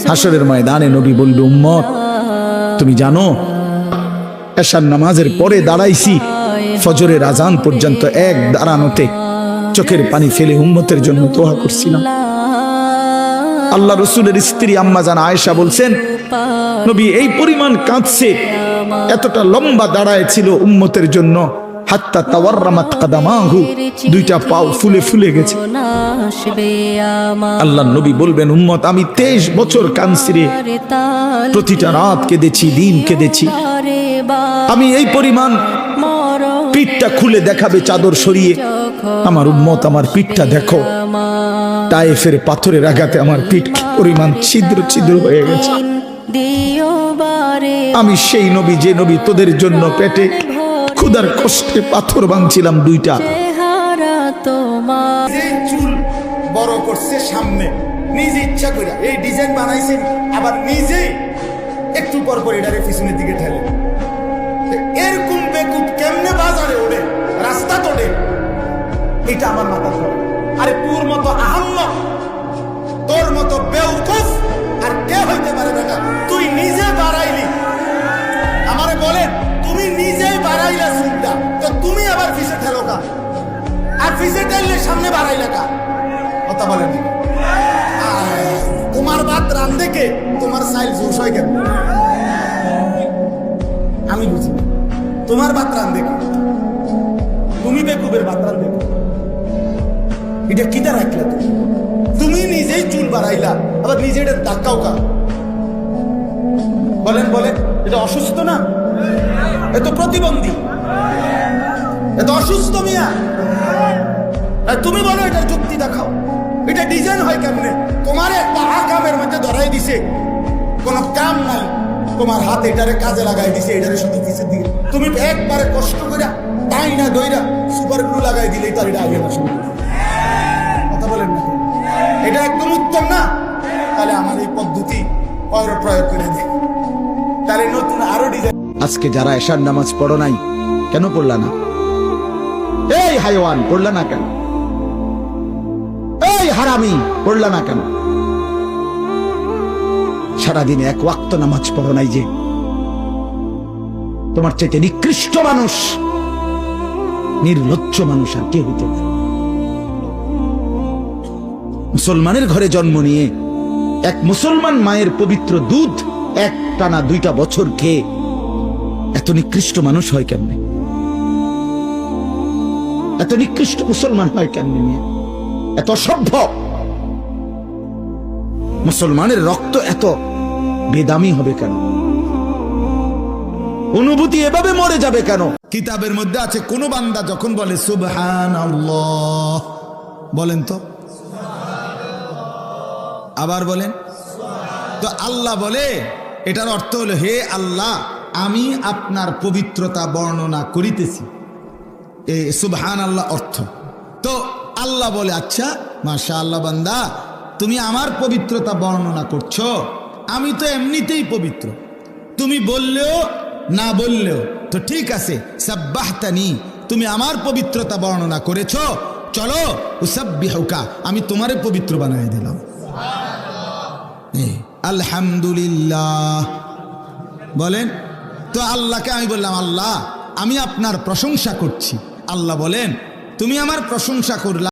হাসরের ময়দানে নবী বলবে, উম্মত তুমি জানো এশার নামাজের পরে দাঁড়াইছি ফজরের আজান পর্যন্ত এক দাঁড়ানোতে চোখের পানি ফেলে উম্মতের জন্য দোয়া করছিলাম। আল্লাহ রসুলের স্ত্রী আম্মা জান আয়েশা বলছেন, নবী এই পরিমাণ কাঁদছে, এতটা লম্বা দাঁড়ায় ছিল উম্মতের জন্য, হাত্তা তাওয়াররামাত কাদামাহু, দুইটা পাও ফুলে ফুলে গেছে। আল্লাহ নবী বলবেন, উম্মত আমি 23 বছর কাঁদছি রে, প্রতিটা রাত কেঁদেছি, দিন কেঁদেছি। আমি এই পরিমাণ পিঠটা খুলে দেখাবে চাদর সরিয়ে, আমার উম্মত আমার পিঠটা দেখো, তায়েফের পাথরের আঘাতে আমার পিঠ পরিমাণ ছিদ্র ছিদ্র হয়ে গেছে। আমি সেই নবী যে নবী তোদের জন্য পেটে ক্ষুধার কষ্টে পাথর ভাঙছিলাম দুইটা। চুল বড় করছে সামনে, নিজে ইচ্ছা করে এই ডিজাইন বানাইছেন, আবার নিজেই একটু পর পর এটারে পিছনের দিকে ঠেলে। এরকম বেকুব কেমনে বাজারে ওঠে, রাস্তা তোড়ে, এটা আমার মাথা ধরে। আরে তোর মতো আহাম্মক, তোর মতো বেউকুফ আর কে হইতে পারে বেটা? তুই নিজে বাড়াইলি, আমারে বলেন তুমি নিজেই বাড়াইলা চুলটা, তো তুমি আবার পিছে ঠেলো কা? আর পিছে ঠেললে সামনে বাড়াইলা কা? কথা বলেন, তোমার ভাত রান্ধে কে? তোমার সাইল জোশ হয় কেন? আমি বুঝি তোমার ভাত রান্ধে কে? তুমি বেকুবের ভাত রান্ধে কে? এটা কিটা রাখলা? তুমি নিজেই চুল বাড়াইলা, আবার নিজে এটা ধাক্কাও কা? বলেন বলেন, এটা অসুস্থ না? এত প্রতিবন্ধী, এত অসুস্থ মিয়া। তুমি বলো এটার যুক্তি দেখাও, এটা ডিজাইন হয় কেমনে? তোমার একটা আকামের মধ্যে ধরাই দিছে, কোন কাম নাই, তোমার হাত এটারে কাজে লাগাই দিছে, এটারে শুধু পিছের দিকে তুমি একবারে কষ্ট করে তাই না দইরা সুপার গ্লু লাগাই দিলেই তার এটা আগে না শুরু। কথা বলেন না, এটা একদম উত্তম না? তাহলে আমার এই পদ্ধতি প্রয়োগ করে দিই, তাহলে নতুন আরো ডিজাইন। আজকে যারা এশার নামাজ পড়ো নাই, কেন পড়লা না? এই হাইওয়ান, পড়লা না কেন? এই হারামি, পড়লা না কেন? সারাদিন এক ওয়াক্ত নামাজ পড়ো নাই যে, তোমার চাইতে নিকৃষ্ট মানুষ, নির্লজ্জ মানুষ আর কে হইতে পারে? মুসলমানের ঘরে জন্ম নিয়ে এক মুসলমান মায়ের পবিত্র দুধ এক টানা 2টা বছর খেয়ে এত নিকৃষ্ট মানুষ হয় কেমনে? এত নিকৃষ্ট মুসলমান হয় কেমনে? এত সভ্য মুসলমানের রক্ত এত বেদামি হবে কেন? অনুভূতি এভাবে মরে যাবে কেন? কিতাবের মধ্যে আছে, কোন বান্দা যখন বলে সুবহানাল্লাহ, বলেন তো, আবার বলেন তো, আল্লাহ বলে এটার অর্থ হলো, হে আল্লাহ আমি আপনার পবিত্রতা বর্ণনা করিতেছি। এই সুবহানাল্লাহ অর্থ। তো আল্লাহ বলে, আচ্ছা মাশাআল্লাহ বান্দা, তুমি আমার পবিত্রতা বর্ণনা করছো, আমি তো এমনিতেই পবিত্র, তুমি বললেও না বললেও তো ঠিক আছে, সাব্বাহতানি, তুমি আমার পবিত্রতা বর্ণনা করেছো, চলো উসাব্বিহুকা, আমি তোমারে পবিত্র বানাই দিলাম। আলহামদুলিল্লাহ বলেন তো। আল্লাহকে আমি বললাম, আল্লাহ আমি আপনার প্রশংসা করছি। আল্লাহ বলেন, তুমি আমার প্রশংসা করলা,